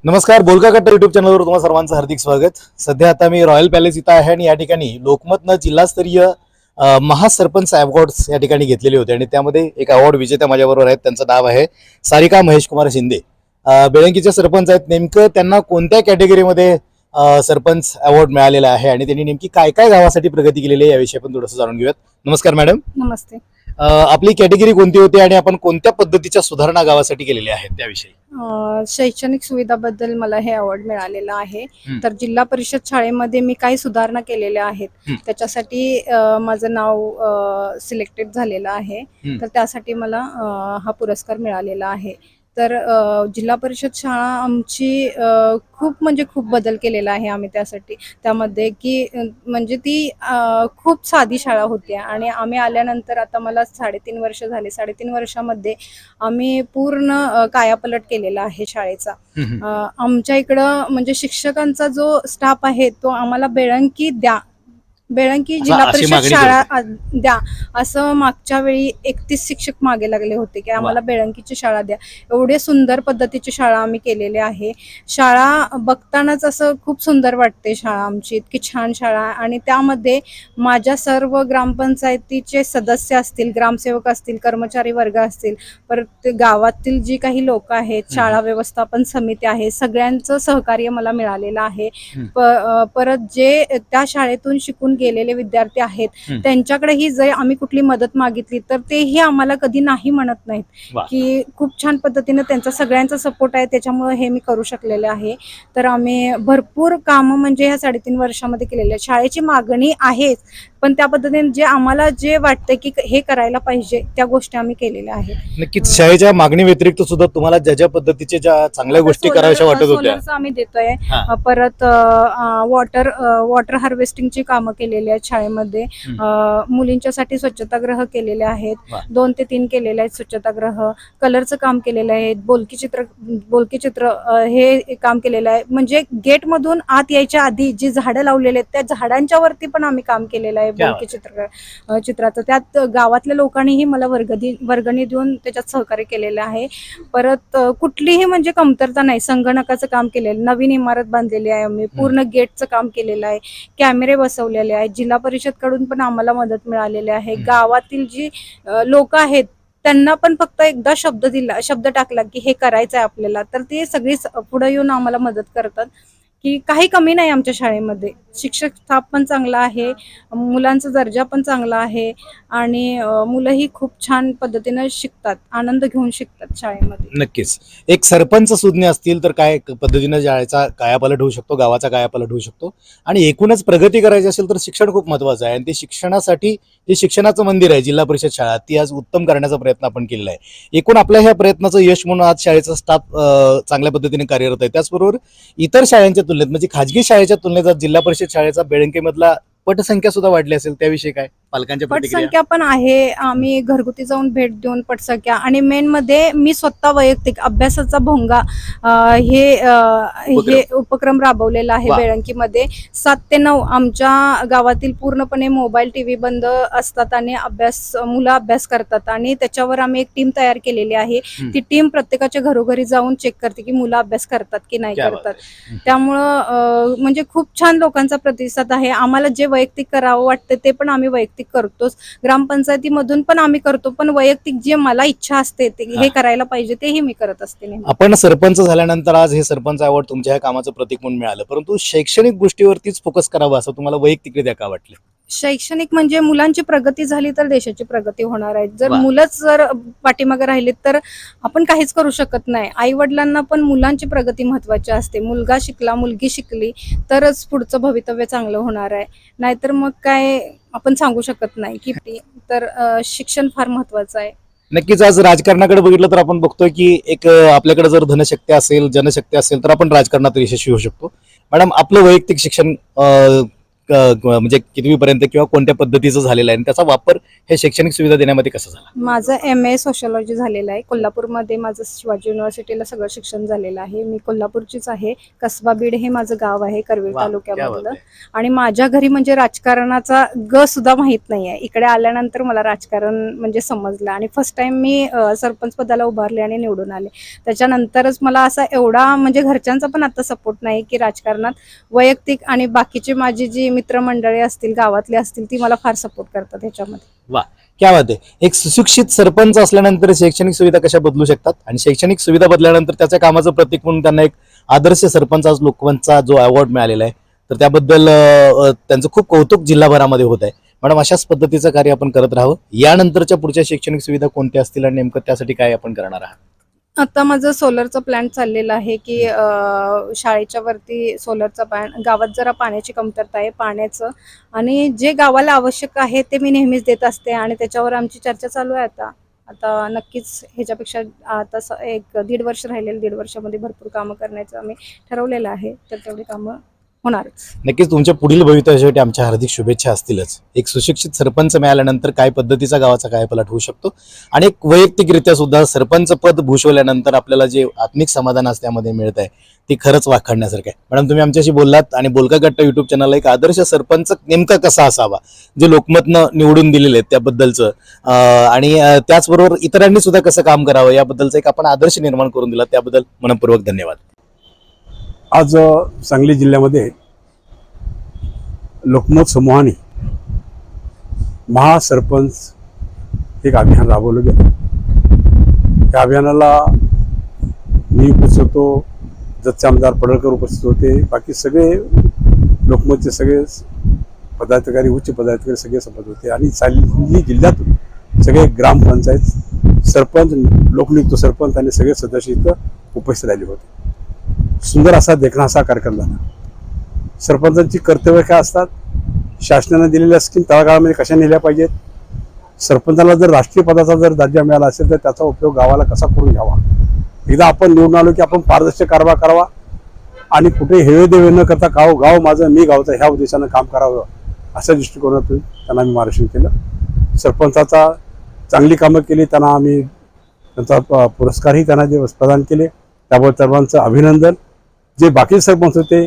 नमस्कार, बोलका कट्टा युट्यूब चॅनलवर तुम्हा सर्वांचं हार्दिक स्वागत। सध्या आता मी रॉयल पॅलेस इथं आहे आणि या ठिकाणी लोकमतनं जिल्हास्तरीय महासरपंच अवॉर्ड्स या ठिकाणी घेतलेले होते आणि त्यामध्ये एक अवॉर्ड विजेत्या माझ्याबरोबर आहेत। त्यांचं नाव आहे सारिका महेश कुमार शिंदे। बेळंकीचे सरपंच आहेत। नेमकं त्यांना कोणत्या कॅटेगरीमध्ये सरपंच अवॉर्ड मिळालेला आहे आणि त्यांनी नेमकी काय काय गावासाठी प्रगती केलेली आहे याविषयी आपण थोडंसं जाणून घेऊयात। नमस्कार मॅडम। नमस्ते। आपली कॅटेगरी कोणती होती आणि आपण कोणत्या पद्धतीच्या सुधारणा गावासाठी केलेल्या आहेत त्याविषयी? शैक्षणिक सुविधाबद्दल मला हे अवॉर्ड मिळालेला आहे। तर जिल्हा परिषद शाळेमध्ये मी काही सुधारणा केलेल्या आहेत, त्याच्यासाठी माझं नाव सिलेक्टेड झालेलं आहे। तर त्यासाठी मला हा पुरस्कार मिळालेला आहे। तर जिल्हा परिषद शाळा आमची खूप बदल केलेला आहे आम्ही त्यासाठी। त्यामध्ये की म्हणजे ती खूप साधी शाळा होती आणि आम्ही आल्यानंतर आता मला 3.5 वर्ष झाले। 3.5 वर्षामध्ये आम्ही पूर्ण कायापलट केलेला आहे शाळेचा। आमच्या इकडं म्हणजे शिक्षकांचा जो स्टाफ आहे तो आम्हाला बेळंकी जिल्हा परिषद शाळा द्या असं मागच्या वेळी 31 शिक्षक मागे लागले होते की आम्हाला बेळंकीची शाळा द्या। एवढे सुंदर पद्धतीची शाळा आम्ही केलेली आहे। शाळा बघतानाच असं खूप सुंदर वाटते शाळा आमची, इतकी छान शाळा। आणि त्यामध्ये माझ्या सर्व ग्रामपंचायतीचे सदस्य असतील, ग्रामसेवक असतील, कर्मचारी वर्ग असतील, परत गावातील जी काही लोक आहेत, शाळा व्यवस्थापन समिती आहे, सगळ्यांचं सहकार्य मला मिळालेलं आहे। परत जे त्या शाळेतून शिकून गेलेले विद्यार्थी आहेत त्यांच्याकडेही जर आम्ही कुठली मदत मागितली तर तेही आम्हाला कधी नाही म्हणत नाहीत की खूप छान पद्धतीने त्यांचा सगळ्यांचा सपोर्ट आहे, त्याच्यामुळे हे मी करू शकलेले आहे। तर आम्ही भरपूर कामं म्हणजे ह्या 3.5 वर्षामध्ये केलेले आहे। शाळेची मागणी आहेच, पण त्या पद्धतीने जे आम्हाला जे वाटतं की हे करायला पाहिजे त्या गोष्टी आम्ही केलेल्या आहेत। नक्कीच शाळेच्या मागणी व्यतिरिक्त सुद्धा तुम्हाला ज्या ज्या पद्धतीचे ज्या चांगल्या गोष्टी करायच्या वाटत होत्या आम्ही देतोय। परत वॉटर हार्वेस्टिंगची कामं केलेली आहेत शाळेमध्ये। मुलींच्यासाठी स्वच्छतागृह केलेले आहेत, 2 ते 3 केलेले आहेत स्वच्छतागृह। कलरचं काम केलेलं आहे, बोलकी चित्र हे काम केलेलं आहे। म्हणजे गेट मधून आत यायच्या आधी जी झाडं लावलेली आहेत त्या झाडांच्या वरती पण आम्ही काम केलेलं आहे बोलकी चित्राचं। त्यात गावातल्या लोकांनीही मला वर्गणी देऊन त्याच्यात सहकार्य केलेलं आहे। परत कुठलीही म्हणजे कमतरता नाही, संगणकाचं काम केलेलं, नवीन इमारत बांधलेली आहे आम्ही, पूर्ण गेटचं काम केलेलं आहे, कॅमेरे बसवलेले आहेत। जिल्हा परिषद कडून पण आम्हाला मदत मिळालेली आहे। गावातील जी लोक आहेत त्यांना पण फक्त एकदा शब्द टाकला की हे करायचं आहे आपल्याला, तर ते सगळी पुढे येऊन आम्हाला मदत करतात की काही कमी नाही आमच्या शाळेमध्ये। शिक्षक स्टाफ पण चांगला आहे, मुलांचा दर्जा पण चांगला आहे आणि मुलंही खूप छान पद्धतीने शिकतात, आनंद घेऊन शिकतात शाळेमध्ये। नक्कीच एक सरपंच सुज्ञ असतील तर काय पद्धतीने शाळेचा कायापालट होऊ शकतो, गावाचा कायापालट होऊ शकतो। आणि एकूणच प्रगती करायची असेल तर शिक्षण खूप महत्त्वाचं आहे आणि ते शिक्षणासाठी जे शिक्षणाचं मंदिर आहे जिल्हा परिषद शाळा ती आज उत्तम करण्याचा प्रयत्न आपण केलेला आहे। एकूण आपल्या ह्या प्रयत्नाचं यश म्हणून आज शाळेचा स्टाफ चांगल्या पद्धतीने कार्यरत आहे। त्याचबरोबर इतर शाळांच्या तुलनेत म्हणजे खाजगी शाळेच्या तुलनेत जिल्हा परिषद शाळेचा बेळंकीमधला पटसंख्या सुद्धा वाढली असेल, त्याविषयी काय पालकांच्या प्रतिक्रिया? पटसंख्या पण आहे, आम्ही घरगुती जाऊन भेट देऊन पटसंख्या आणि मेन मध्ये मी स्वतः वैयक्तिक अभ्यासाचा भोंगा हे उपक्रम राबवलेला आहे बेळंकीमध्ये। 7 ते 9 आमच्या गावातील पूर्णपणे मोबाईल टीव्ही बंद असतात आणि मुलं अभ्यास करतात आणि त्याच्यावर आम्ही एक टीम तयार केलेली आहे। ती टीम प्रत्येकाच्या घरोघरी जाऊन चेक करते की मुलं अभ्यास करतात की नाही करतात। त्यामुळं म्हणजे खूप छान लोकांचा प्रतिसाद आहे। आम्हाला जे वैयक्तिक करावं वाटतं ते पण आम्ही वैयक्तिक करतोच, ग्रामपंचायतीमधून पण आम्ही करतो, पण वैयक्तिक जे मला इच्छा असते ते हे करायला पाहिजे तेही मी करत असते। आपण सरपंच झाल्यानंतर आज हे सरपंच अवॉर्ड तुमच्या ह्या कामाचं प्रतीक म्हणून मिळालं, परंतु शैक्षणिक गोष्टीवरतीच फोकस करावा असं तुम्हाला वैयक्तिकरित्या का वाटलं? शैक्षणिक म्हणजे मुलांची प्रगती झाली तर देशाची प्रगती होणार आहे। जर मुलंच जर पाठीमागे राहिलीत तर आपण काहीच करू शकत नाही। आई वडिलांना पण मुलांची प्रगती महत्वाची असते। मुलगा शिकला, मुलगी शिकली तरच पुढचं भवितव्य चांगलं होणार आहे, नाहीतर मग काय आपण सांगू शकत नाही की तर शिक्षण फार महत्वाचं आहे। नक्कीच आज राजकारणाकडे बघितलं तर आपण बघतोय की एक आपल्याकडे जर धनशक्ती असेल, जनशक्ती असेल तर आपण राजकारणात यशस्वी होऊ शकतो। मॅडम, आपलं वैयक्तिक शिक्षण म्हणजे कितवीपर्यंत किंवा कोणत्या पद्धतीचं झालेलं आहे आणि त्याचा वापर हे शैक्षणिक सुविधा देण्यामध्ये कसा झाला? माझं MA सोशॉलॉजी झालेलं आहे. कोल्हापूरमध्ये माझं शिवाजी युनिव्हर्सिटीला सगळं शिक्षण झालेलं आहे. मी कोल्हापूरचीच आहे. कसबा बीड हे माझं गाव आहे, करवीर वा, क्या बात तालुक्यामधलं. आहे. आणि माझ्या घरी म्हणजे राजकारणाचा सुद्धा माहित नाही आहे. इकडे आल्यानंतर मला राजकारण म्हणजे समजलं आणि फर्स्ट टाइम मी सरपंच पदाला उभारले आणि निवडून आले. त्याच्यानंतरच मला असा एवढा म्हणजे घरच्यांचा पण आता सपोर्ट नाही की राजकारणात. वैयक्तिक आणि बाकीची माझी जी मित्रमंडळी असतील, गावातले असतील, ती मला फार सपोर्ट करतात ह्याच्यामध्ये. वा, क्या बात आहे. एक सुशिक्षित सरपंच असल्यानंतर शैक्षणिक सुविधा कशा बदलू शकतात आणि शैक्षणिक सुविधा बदलल्यानंतर त्याच्या कामाचं प्रतीक म्हणून त्यांना एक आदर्श सरपंच आज लोकमतचा जो अवॉर्ड मिळालेला आहे, तर त्याबद्दल त्यांचं खूप कौतुक जिल्हाभरामध्ये होत आहे. मॅडम, अशाच पद्धतीचं कार्य आपण करत राहावं. यानंतरच्या पुढच्या शैक्षणिक सुविधा कोणत्या असतील आणि नेमकं त्यासाठी काय आपण करणार आहात? आता माझं सोलरचं प्लॅन चाललेलं आहे की शाळेच्या वरती सोलरचा प्लॅन. गावात जरा पाण्याची कमतरता आहे, पाण्याचं आणि जे गावाला आवश्यक आहे ते मी नेहमीच देत असते आणि त्याच्यावर आमची चर्चा चालू आहे. आता नक्कीच ह्याच्यापेक्षा आता 1-1.5 वर्ष राहिलेलं, 1.5 वर्षामध्ये भरपूर कामं करण्याचं आम्ही ठरवलेलं आहे. तर तेवढी कामं होणारच. नक्कीच तुमच्या पुढील भवितव्यासाठी आमच्या हार्दिक शुभेच्छा असतीलच. एक सुशिक्षित सरपंच मिळाल्यानंतर काय पद्धतीचा गावाचा कायापालट होऊ शकतो आणि एक वैयक्तिकरित्या सुद्धा सरपंच पद भूषवल्यानंतर आपल्याला जे आत्मिक समाधान आज त्यामध्ये मिळत आहे ते खरंच वाखाणण्यासारखं आहे. मॅडम, तुम्ही आमच्याशी बोललात आणि बोलका गट्टा युट्यूब चॅनलला एक आदर्श सरपंच नेमका कसा असावा, जे लोकमतनं निवडून दिलेले आहेत त्याबद्दलचं आणि त्याचबरोबर इतरांनी सुद्धा कसं काम करावं याबद्दलचं एक आपण आदर्श निर्माण करून दिला, त्याबद्दल मनपूर्वक धन्यवाद. आज सांगली जिल्ह्यामध्ये लोकमत समूहाने महासरपंच एक अभियान राबवलं गेलं. त्या अभियानाला मी उपस्थित होतो, जतचे आमदार पडळकर उपस्थित होते, बाकी सगळे लोकमतचे सगळे पदाधिकारी, उच्च पदाधिकारी सगळे संबंध होते आणि सांगली जिल्ह्यातून सगळे ग्रामपंचायत सरपंच, लोकनियुक्त सरपंच आणि सगळे सदस्य इथं उपस्थित राहिले होते. सुंदर असा देखणा असा कार्यक्रम झाला. सरपंचांची कर्तव्य काय असतात, शासनाने दिलेल्या स्कीम तळागाळामध्ये कशा नेल्या पाहिजेत, सरपंचाला जर राष्ट्रीय पदाचा जर दर्जा मिळाला असेल तर त्याचा उपयोग गावाला कसा करून घ्यावा, एकदा आपण निवडून आलो की आपण पारदर्शक कारभार करावा आणि कुठे हेवेदेवे न करता गाव माझं मी गावचं ह्या उद्देशानं काम करावं अशा दृष्टिकोनातून त्यांना मी मार्गदर्शन केलं. सरपंचाचा चांगली कामं केली, त्यांना आम्ही त्यांचा पुरस्कारही त्यांना जे प्रदान केले, त्याबद्दल सर्वांचं अभिनंदन. जे बाकी सरपंच होते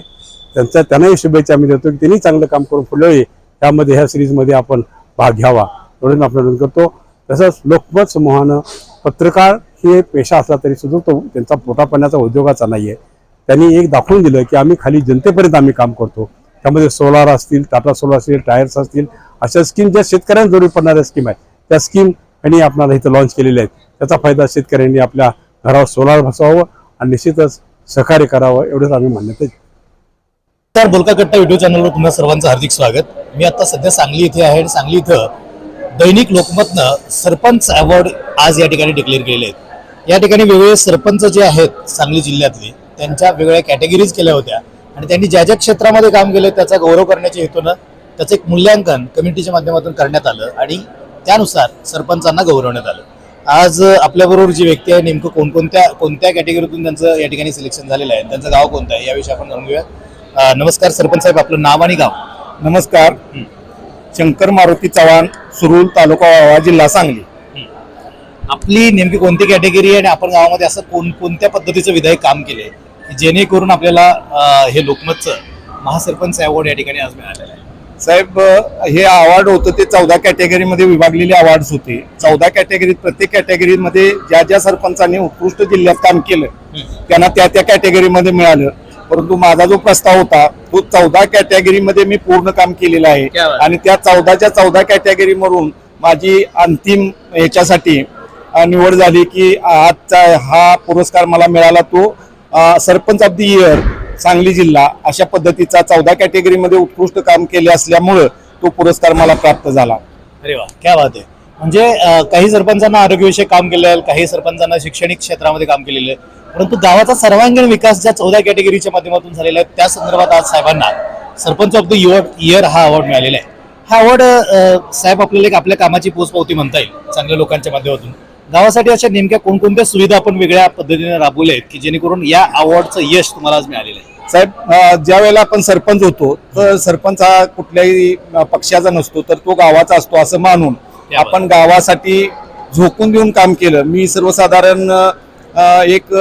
त्यांनाही शुभेच्छा आम्ही देतो की त्यांनी चांगलं काम करून पुढे त्यामध्ये ह्या सिरीजमध्ये आपण भाग घ्यावा एवढं आपण विनंती करतो. तसंच लोकमत समूहानं पत्रकार हे पेशा असला तरी सुद्धा तो त्यांचा पोटापाण्याचा उद्योगाचा नाही आहे. त्यांनी एक दाखवून दिलं की आम्ही खाली जनतेपर्यंत आम्ही काम करतो. त्यामध्ये सोलार असतील, टाटा सोलार असतील, टायर्स असतील, अशा स्कीम ज्या शेतकऱ्यांना जरूर पडणाऱ्या स्कीम आहेत त्या स्कीम यांनी आपल्याला इथं लॉन्च केलेल्या आहेत. त्याचा फायदा शेतकऱ्यांनी आपल्या घरावर सोलार बसवावं आणि निश्चितच सहकार्य करावं एवढंच आम्ही मान्यता. तर बोलका गट्टा व्हिडिओ चॅनलवर तुम्हा सर्वांचं हार्दिक स्वागत. मी आता सध्या सांगली इथे आहे आणि सांगली इथं दैनिक लोकमतनं सरपंच अवॉर्ड आज या ठिकाणी डिक्लेअर केलेले आहेत. या ठिकाणी वेगवेगळे सरपंच जे आहेत सांगली जिल्ह्यातले त्यांच्या वेगवेगळ्या कॅटेगरीज केल्या होत्या आणि त्यांनी ज्या ज्या क्षेत्रामध्ये काम केलं त्याचा गौरव करण्याच्या हेतूनं त्याचं एक मूल्यांकन कमिटीच्या माध्यमातून करण्यात आलं आणि त्यानुसार सरपंचांना गौरवण्यात आलं. आज आपल्याबरोबर जी व्यक्ती आहे नेमकं कोणत्या कॅटेगरीतून त्यांचं या ठिकाणी सिलेक्शन झालेलं आहे, त्यांचं गाव कोणतं आहे याविषयी आपण जाणून घेऊया. नमस्कार सरपंच साहेब, आपलं नाव आणि गाव. नमस्कार. शंकर मारुती चव्हाण, सुरूर, तालुका वाळवा, जिल्हा सांगली. आपली नेमकी कोणती कॅटेगरी आहे आणि आपण गावामध्ये असं कोणत्या पद्धतीचं विधायक काम केले जेणेकरून आपल्याला हे लोकमतचं महासरपंच अवॉर्ड या ठिकाणी आज मिळालेलं आहे? साहेब, हे अवॉर्ड होतं ते 14 कॅटेगरीमध्ये विभागलेले अवॉर्ड्स होते. 14 कॅटेगरीत प्रत्येक कॅटेगरीमध्ये ज्या ज्या सरपंचांनी उत्कृष्ट जिल्ह्यात काम केलं त्यांना त्या कॅटेगरीमध्ये मिळालं. परंतु माझा जो प्रस्ताव होता तो 14 कॅटेगरीमध्ये मी पूर्ण काम केलेलं आहे आणि त्या 14च्या 14 कॅटेगरीमधून माझी अंतिम ह्याच्यासाठी निवड झाली की आजचा हा पुरस्कार मला मिळाला. तो sarpanch of the year Sangli जिल्हा अशा पद्धतीचा 14 कॅटेगरीमध्ये उत्कृष्ट काम केले असल्यामुळं तो पुरस्कार मला प्राप्त झाला. अरे वा, क्या बात आहे. म्हणजे काही सरपंचांना आरोग्यविषयक काम केलेलं आहे, काही सरपंचांना शैक्षणिक क्षेत्रामध्ये काम केलेलं आहे, परंतु गावाचा सर्वांगीण विकास ज्या 14 कॅटेगरीच्या माध्यमातून झालेला आहे त्या संदर्भात आज साहेबांना सरपंच ऑफ द इयर हा अवॉर्ड मिळालेला आहे. हा अवॉर्ड साहेब आपल्याला एक आपल्या कामाची पोचपावती म्हणता येईल चांगल्या लोकांच्या माध्यमातून. गावासाठी अशा नेमक्या कोणकोणत्या सुविधा आपण वेगळ्या पद्धतीने राबवल्या आहेत की जेणेकरून या अवॉर्डचं यश तुम्हाला आज मिळालेलं आहे? साहेब, ज्या वेळेला आपण सरपंच होतो तर सरपंच हा कुठल्याही पक्षाचा नसतो, तर तो गावाचा असतो असं मानून आपण गावासाठी झोकून देऊन काम केलं. मी सर्वसाधारण एक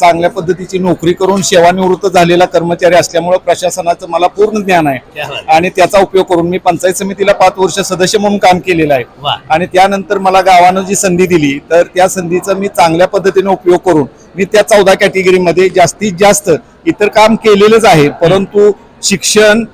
चांगल्या पद्धतीची नोकरी करून सेवानिवृत्त झालेला कर्मचारी असल्यामुळे प्रशासनाचं मला पूर्ण ज्ञान आहे आणि त्याचा उपयोग करून मी पंचायत समितीला 5 वर्ष सदस्य म्हणून काम केलेलं आहे. आणि त्यानंतर मला गावानं जी संधी दिली तर त्या संधीचा मी चांगल्या पद्धतीने उपयोग करून मी त्या 14 कॅटेगरीमध्ये जास्तीत जास्त इतर काम केलेलंच आहे, परंतु शिक्षण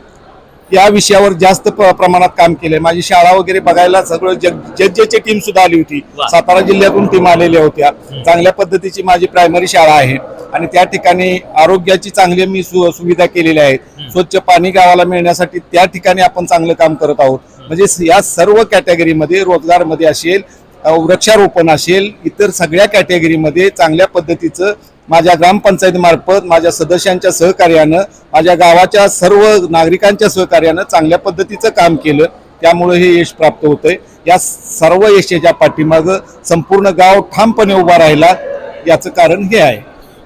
या विषयावर जास्त प्रमाणात काम केलंय. माझी शाळा वगैरे बघायला सगळं जजची टीम सुद्धा आली होती, सातारा जिल्ह्यातून टीम आलेल्या होत्या. चांगल्या पद्धतीची माझी प्रायमरी शाळा आहे आणि त्या ठिकाणी आरोग्याची चांगली मी सुविधा केलेल्या आहेत. स्वच्छ पाणी गावाला मिळण्यासाठी त्या ठिकाणी आपण चांगलं काम करत आहोत. म्हणजे या सर्व कॅटेगरीमध्ये रोजगारमध्ये असेल, वृक्षारोपण असेल, इतर सगळ्या कॅटेगरीमध्ये चांगल्या पद्धतीचं माझ्या ग्रामपंचायतीमार्फत माझ्या सदस्यांच्या सहकार्यानं, माझ्या गावाच्या सर्व नागरिकांच्या सहकार्यानं चांगल्या पद्धतीचं काम केलं, त्यामुळे हे यश प्राप्त होतंय. या सर्व यशाच्या पाठीमागं संपूर्ण गाव ठामपणे उभा राहिला, याचं कारण हे आहे.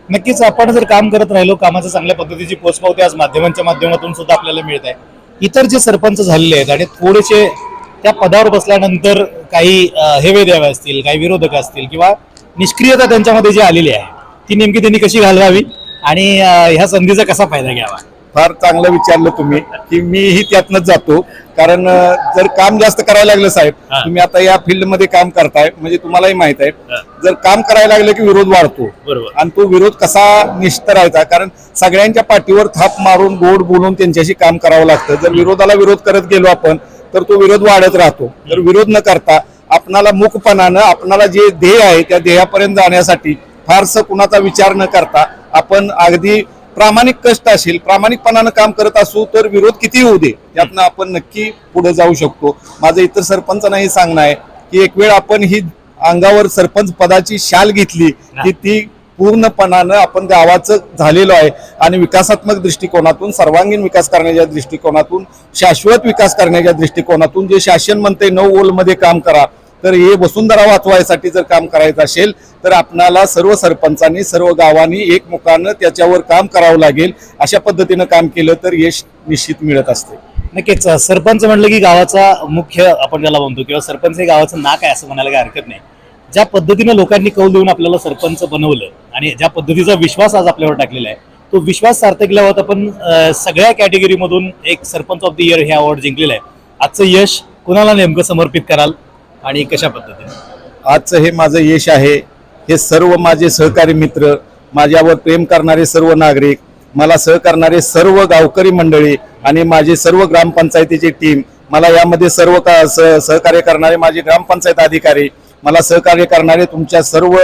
नक्कीच आपण जर काम करत राहिलो, कामाचं चांगल्या पद्धतीची पोचपावती आज माध्यमांच्या माध्यमातून सुद्धा आपल्याला मिळत आहे. इतर जे सरपंच झालेले आहेत आणि थोडेसे त्या पदावर बसल्यानंतर काही हेवे द्यावे असतील, काही विरोधक असतील किंवा निष्क्रियता त्यांच्यामध्ये जी आलेली आहे ती नेमकी त्यांनी कशी घालवावी आणि ह्या संधीचा कसा फायदा घ्यावा? फार चांगलं विचारलं तुम्ही, की मीही त्यातनंच जातो. कारण जर काम जास्त करायला लागलं साहेब, तुम्ही आता या फील्डमध्ये काम करताय म्हणजे तुम्हालाही माहित आहे, जर काम करायला लागलं की विरोध वाढतो आणि तो विरोध कसा निश्चित कारण सगळ्यांच्या पाठीवर थाप मारून गोड बोलून त्यांच्याशी काम करावं लागतं. जर विरोधाला विरोध करत गेलो आपण तर तो विरोध वाढत राहतो. तर विरोध न करता आपणाला मुकपणानं आपणाला जे ध्येय आहे त्या ध्येयापर्यंत जाण्यासाठी फारसं कुणाचा विचार न करता आपण अगदी प्रामाणिक कष्ट असेल, प्रामाणिकपणानं काम करत असू तर विरोध किती होऊ दे त्यातनं आपण नक्की पुढे जाऊ शकतो. माझं इतर सरपंचांनाही सांगणं आहे की एक वेळ आपण ही अंगावर सरपंच पदाची शाल घेतली की ती पूर्णपणानं आपण गावाचं झालेलो आहे आणि विकासात्मक दृष्टिकोनातून, सर्वांगीण विकास करण्याच्या दृष्टिकोनातून, शाश्वत विकास करण्याच्या दृष्टिकोनातून जे शासन म्हणते 9 ओलमध्ये काम करा, तर हे वसुंधरा वाचवायसाठी जर काम करायचं असेल तर आपणाला सर्व सरपंचांनी, सर्व गावांनी एकमुखानं त्याच्यावर काम करावं लागेल. अशा पद्धतीनं काम केलं तर यश निश्चित मिळत असते. नक्कीच सरपंच म्हणलं की गावाचा मुख्य आपण ज्याला म्हणतो किंवा सरपंच हे गावाचं नाक आहे असं म्हणायला काही हरकत नाही. ज्या पद्धतीनं लोकांनी कौल देऊन आपल्याला सरपंच बनवलं आणि ज्या पद्धतीचा विश्वास आज आपल्यावर टाकलेला आहे तो विश्वास सार्थक केल्यावर आपण सगळ्या कॅटेगरीमधून एक सरपंच ऑफ द इयर हे अवॉर्ड जिंकलेलं आहे. आजचं यश कुणाला नेमकं समर्पित कराल आणि कशा पद्धतीने? आजचं हे माझं यश आहे, हे सर्व माझे सहकारी मित्र, माझ्यावर प्रेम करणारे सर्व नागरिक, मला सहकरणारे सर्व गावकरी मंडळी आणि माझे सर्व ग्रामपंचायतीची टीम, मला यामध्ये सर्व सहकार्य करणारे माझे ग्रामपंचायत अधिकारी, मला सहकार्य करणारे तुमच्या सर्व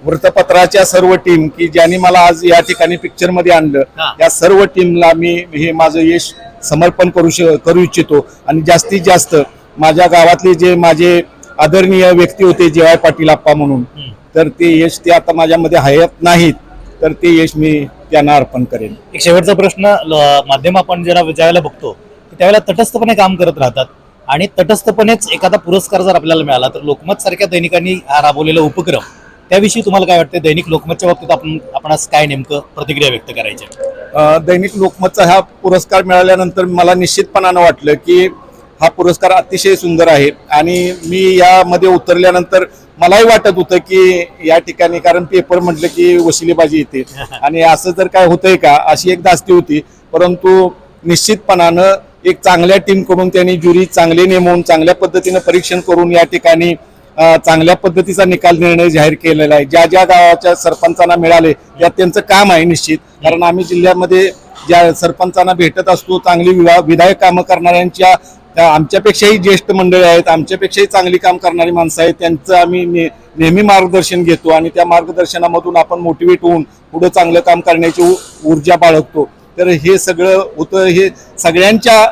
वृत्तपत्राच्या सर्व टीम की ज्यांनी मला आज या ठिकाणी पिक्चर मध्ये आणलं, या सर्व टीमला मी हे माझं यश समर्पण करू इच्छितो. आणि जास्तीत जास्त माझ्या गावातले जे माझे आदरणीय व्यक्ती होते जेवाय पाटील आप्पा म्हणून, तर ते यश ते आता माझ्यामध्ये हयात नाहीत, तर ते यश मी त्यांना अर्पण करेन. एक शेवटचा प्रश्न, माध्यम आपण ज्यावेळेला बघतो त्यावेळेला तटस्थपणे काम करत राहतात आणि तटस्थपणेच एखादा पुरस्कार जर आपल्याला मिळाला तर लोकमत सारख्या दैनिकांनी हा राबवलेला उपक्रम, त्याविषयी तुम्हाला काय वाटतं? दैनिक लोकमतच्या बाबतीत आपण काय नेमकं प्रतिक्रिया व्यक्त करायची? दैनिक लोकमतचा हा पुरस्कार मिळाल्यानंतर मला निश्चितपणानं वाटलं की हा पुरस्कार अतिशय सुंदर आहे आणि मी यामध्ये उतरल्यानंतर मलाही वाटत होतं की या ठिकाणी, कारण पेपर म्हटलं की वशिलेबाजी येते आणि असं जर काय होतंय का अशी एक धास्ती होती, परंतु निश्चितपणानं एक चांगल्या टीमकडून त्यांनी ज्युरी चांगले नेमून चांगल्या पद्धतीनं परीक्षण करून या ठिकाणी चांगल्या पद्धतीचा निकाल निर्णय जाहीर केलेला आहे. ज्या ज्या गावाच्या सरपंचांना मिळाले त्यात त्यांचं काम आहे निश्चित, कारण आम्ही जिल्ह्यामध्ये ज्या सरपंचांना भेटत असतो चांगली विधायक कामं करणाऱ्यांच्या, आमच्यापेक्षाही ज्येष्ठ मंडळी आहेत, आमच्यापेक्षाही चांगली काम करणारी माणसं आहेत, त्यांचं आम्ही नेहमी मार्गदर्शन घेतो आणि त्या मार्गदर्शनामधून आपण मोटिवेट होऊन पुढे चांगलं काम करण्याची ऊर्जा बाळगतो. तर हे सगळं होतं, हे सगळ्यांच्या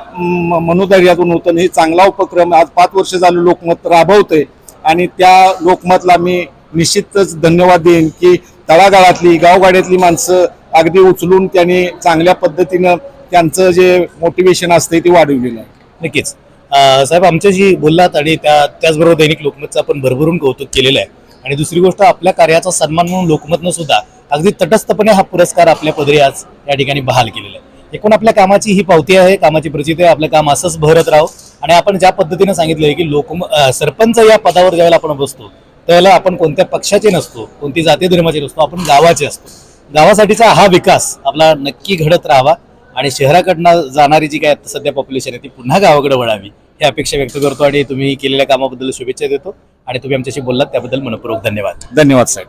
मनोधैर्यातून होतं. हे चांगला उपक्रम आज 5 वर्ष झालं लोकमत राबवतंय आणि त्या लोकमतला मी निश्चितच धन्यवाद देईन की तळागाळातली गावगाड्यातली माणसं अगदी उचलून त्यांनी चांगल्या पद्धतीनं त्यांचं जे मोटिवेशन असते ते वाढवलेलं आहे. नक्कीच साहेब, आमच्याशी बोललात आणि त्याचबरोबर दैनिक लोकमतचं आपण भरभरून कौतुक केलेलं आहे आणि दुसरी गोष्ट आपल्या कार्याचा सन्मान म्हणून लोकमतनं सुद्धा अगदी तटस्थपणे हा पुरस्कार आपल्या पदरी आज या ठिकाणी बहाल केलेला आहे. एकूण आपल्या कामाची ही पावती आहे, कामाची प्रचिती आहे. आपलं काम असंच बहरत राहो आणि आपण ज्या पद्धतीने सांगितलंय की सरपंच या पदावर ज्यावेळेला आपण बसतो त्यावेळेला आपण कोणत्या पक्षाचे नसतो, कोणती जाती धर्माचे नसतो, आपण गावाचे असतो. गावासाठीचा हा विकास आपला नक्की घडत राहावा आणि शहराकडनं जाणारी जी काय सध्या पॉप्युलेशन आहे ती पुन्हा गावाकडे वळावी ही अपेक्षा व्यक्त करतो आणि तुम्ही केलेल्या कामाबद्दल शुभेच्छा देतो आणि तुम्ही आमच्याशी बोललात त्याबद्दल मनपूर्वक धन्यवाद. धन्यवाद साहेब.